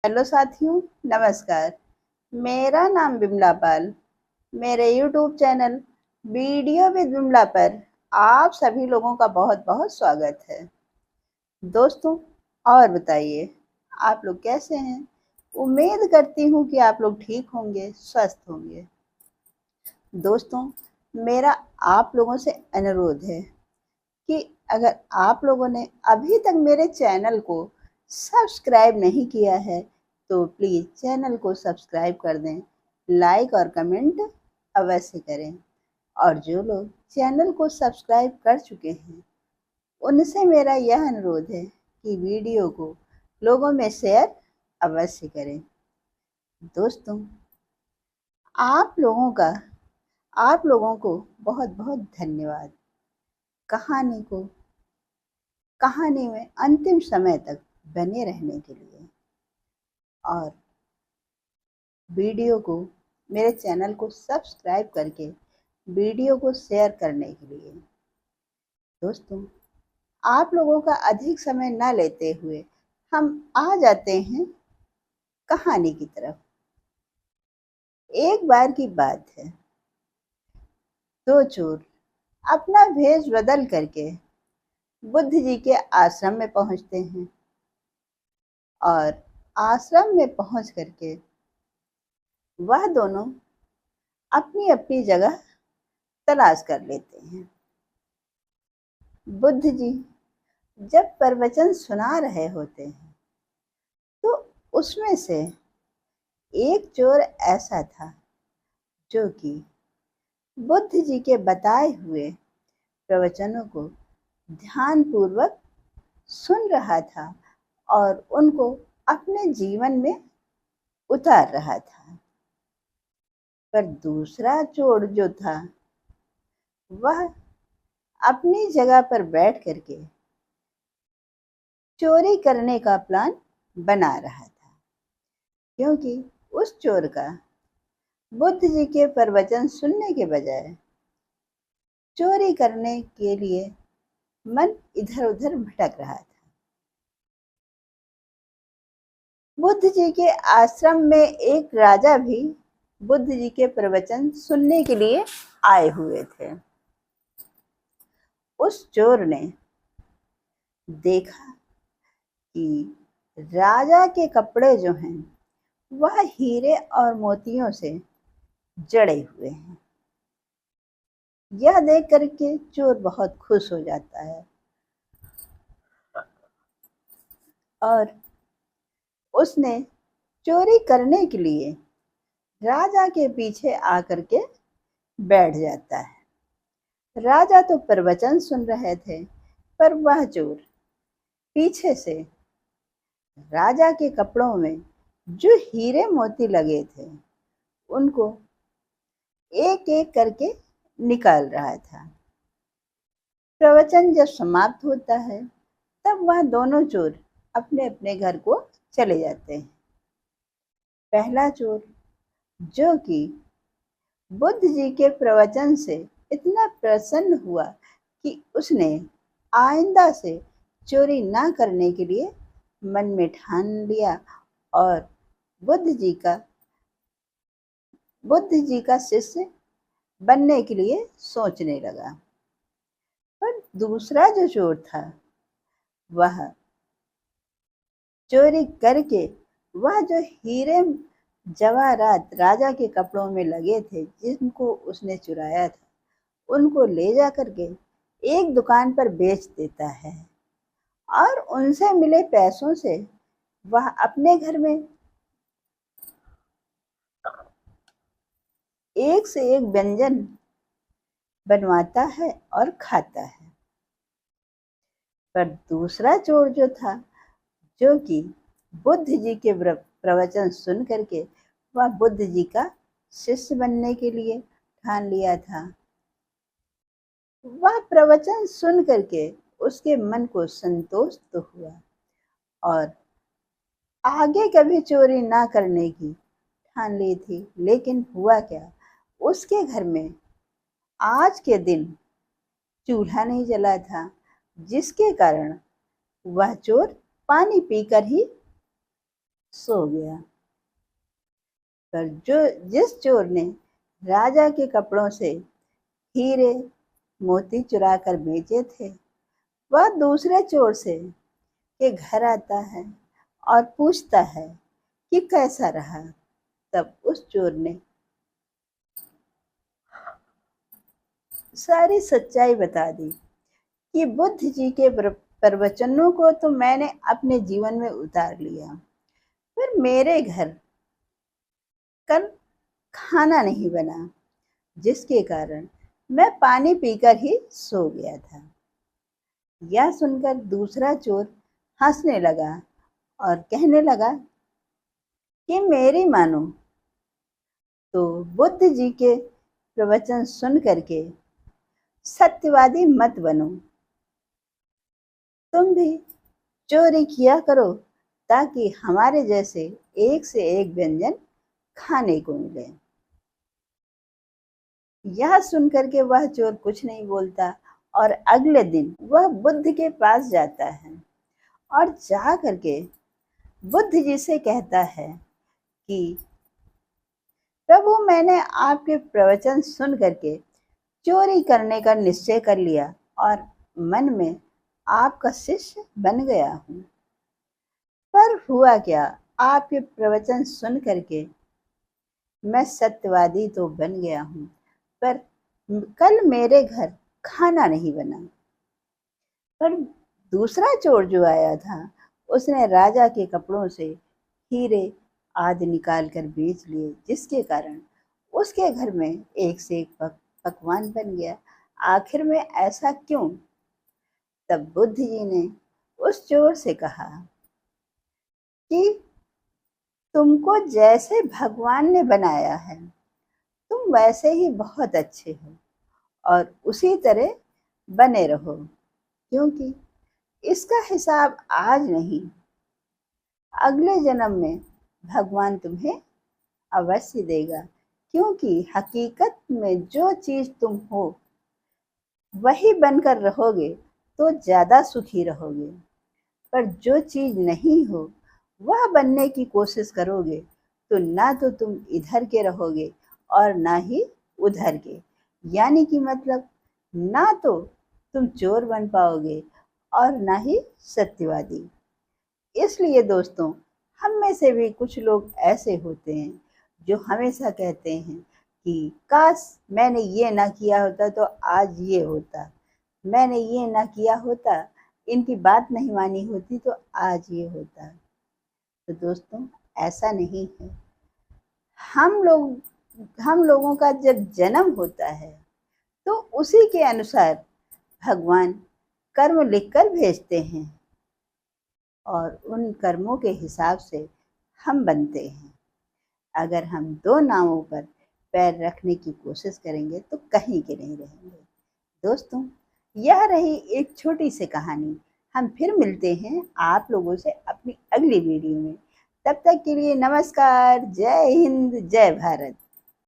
Hello साथियों, नमस्कार। मेरा नाम बिमला पाल। मेरे YouTube channel video with Bimla पर आप सभी लोगों का बहुत बहुत स्वागत है। दोस्तों, और बताइए, आप लोग कैसे हैं? उम्मीद करती हूँ कि आप लोग ठीक होंगे, स्वस्थ होंगे। दोस्तों, मेरा आप लोगों से अनुरोध है कि अगर आप लोगों ने अभी तक मेरे चैनल को सब्सक्राइब नहीं किया है तो प्लीज़ चैनल को सब्सक्राइब कर दें, लाइक और कमेंट अवश्य करें। और जो लोग चैनल को सब्सक्राइब कर चुके हैं उनसे मेरा यह अनुरोध है कि वीडियो को लोगों में शेयर अवश्य करें। दोस्तों, आप लोगों का आप लोगों को बहुत बहुत धन्यवाद। कहानी को कहानी में अंतिम समय तक बने रहने के लिए और वीडियो को मेरे चैनल को सब्सक्राइब करके वीडियो को शेयर करने के लिए। दोस्तों, आप लोगों का अधिक समय ना लेते हुए हम आ जाते हैं कहानी की तरफ। एक बार की बात है, दो चोर अपना भेष बदल करके बुद्ध जी के आश्रम में पहुंचते हैं और आश्रम में पहुंच करके वह दोनों अपनी अपनी जगह तलाश कर लेते हैं। बुद्ध जी जब प्रवचन सुना रहे होते हैं तो उसमें से एक चोर ऐसा था जो कि बुद्ध जी के बताए हुए प्रवचनों को ध्यानपूर्वक सुन रहा था और उनको अपने जीवन में उतार रहा था। पर दूसरा चोर जो था वह अपनी जगह पर बैठ करके चोरी करने का प्लान बना रहा था, क्योंकि उस चोर का बुद्ध जी के प्रवचन सुनने के बजाय चोरी करने के लिए मन इधर उधर भटक रहा था। बुद्ध जी के आश्रम में एक राजा भी बुद्ध जी के प्रवचन सुनने के लिए आए हुए थे। उस चोर ने देखा कि राजा के कपड़े जो हैं वह हीरे और मोतियों से जड़े हुए हैं। यह देख करके चोर बहुत खुश हो जाता है और उसने चोरी करने के लिए राजा के पीछे आकर के बैठ जाता है। राजा तो प्रवचन सुन रहे थे, पर वह चोर पीछे से राजा के कपड़ों में जो हीरे मोती लगे थे उनको एक एक करके निकाल रहा था। प्रवचन जब समाप्त होता है तब वह दोनों चोर अपने अपने घर को चले जाते हैं। पहला चोर, जो कि बुद्ध जी के प्रवचन से इतना प्रसन्न हुआ कि उसने आइंदा से चोरी ना करने के लिए मन में ठान लिया और बुद्ध जी का शिष्य बनने के लिए सोचने लगा। पर दूसरा जो चोर था वह चोरी करके वह जो हीरे जवाहरात राजा के कपड़ों में लगे थे जिनको उसने चुराया था उनको ले जा करके एक दुकान पर बेच देता है और उनसे मिले पैसों से वह अपने घर में एक से एक व्यंजन बनवाता है और खाता है। पर दूसरा चोर जो था, जो कि बुद्ध जी के प्रवचन सुन करके वह बुद्ध जी का शिष्य बनने के लिए ठान लिया था, वह प्रवचन सुन करके उसके मन को संतोष तो हुआ और आगे कभी चोरी ना करने की ठान ली थी। लेकिन हुआ क्या, उसके घर में आज के दिन चूल्हा नहीं जला था, जिसके कारण वह चोर पानी पीकर ही सो गया। पर जिस चोर ने राजा के कपड़ों से हीरे मोती चुरा कर बेचे थे, वह दूसरे चोर से के घर आता है और पूछता है कि कैसा रहा। तब उस चोर ने सारी सच्चाई बता दी कि बुद्ध जी के प्रवचनों को तो मैंने अपने जीवन में उतार लिया, पर मेरे घर कल खाना नहीं बना, जिसके कारण मैं पानी पीकर ही सो गया था। यह सुनकर दूसरा चोर हंसने लगा और कहने लगा कि मेरी मानो तो बुद्ध जी के प्रवचन सुन करके सत्यवादी मत बनो, तुम भी चोरी किया करो ताकि हमारे जैसे एक से एक व्यंजन खाने को मिले। यह सुनकर के वह चोर कुछ नहीं बोलता और अगले दिन वह बुद्ध के पास जाता है और जा करके बुद्ध जी से कहता है कि प्रभु, मैंने आपके प्रवचन सुन करके चोरी करने का निश्चय कर लिया और मन में आपका शिष्य बन गया हूँ। पर हुआ क्या, आपके प्रवचन सुन करके मैं सत्यवादी तो बन गया हूँ, पर कल मेरे घर खाना नहीं बना। पर दूसरा चोर जो आया था, उसने राजा के कपड़ों से हीरे आदि निकाल कर बेच लिए, जिसके कारण उसके घर में एक से एक पकवान बन गया। आखिर में ऐसा क्यों? तब बुद्ध जी ने उस चोर से कहा कि तुमको जैसे भगवान ने बनाया है, तुम वैसे ही बहुत अच्छे हो और उसी तरह बने रहो, क्योंकि इसका हिसाब आज नहीं, अगले जन्म में भगवान तुम्हें अवश्य देगा। क्योंकि हकीकत में जो चीज तुम हो वही बनकर रहोगे तो ज्यादा सुखी रहोगे, पर जो चीज नहीं हो वह बनने की कोशिश करोगे तो ना तो तुम इधर के रहोगे और ना ही उधर के। यानी कि मतलब ना तो तुम चोर बन पाओगे और ना ही सत्यवादी। इसलिए दोस्तों, हम में से भी कुछ लोग ऐसे होते हैं जो हमेशा कहते हैं कि काश मैंने ये ना किया होता तो आज ये होता, मैंने ये ना किया होता, इनकी बात नहीं मानी होती तो आज ये होता। तो दोस्तों, ऐसा नहीं है। हम लोगों का जब जन्म होता है तो उसी के अनुसार भगवान कर्म लिखकर भेजते हैं और उन कर्मों के हिसाब से हम बनते हैं। अगर हम दो नावों पर पैर रखने की कोशिश करेंगे तो कहीं के नहीं रहेंगे। दोस्तों, यह रही एक छोटी सी कहानी। हम फिर मिलते हैं आप लोगों से अपनी अगली वीडियो में। तब तक के लिए नमस्कार। जय हिंद, जय भारत।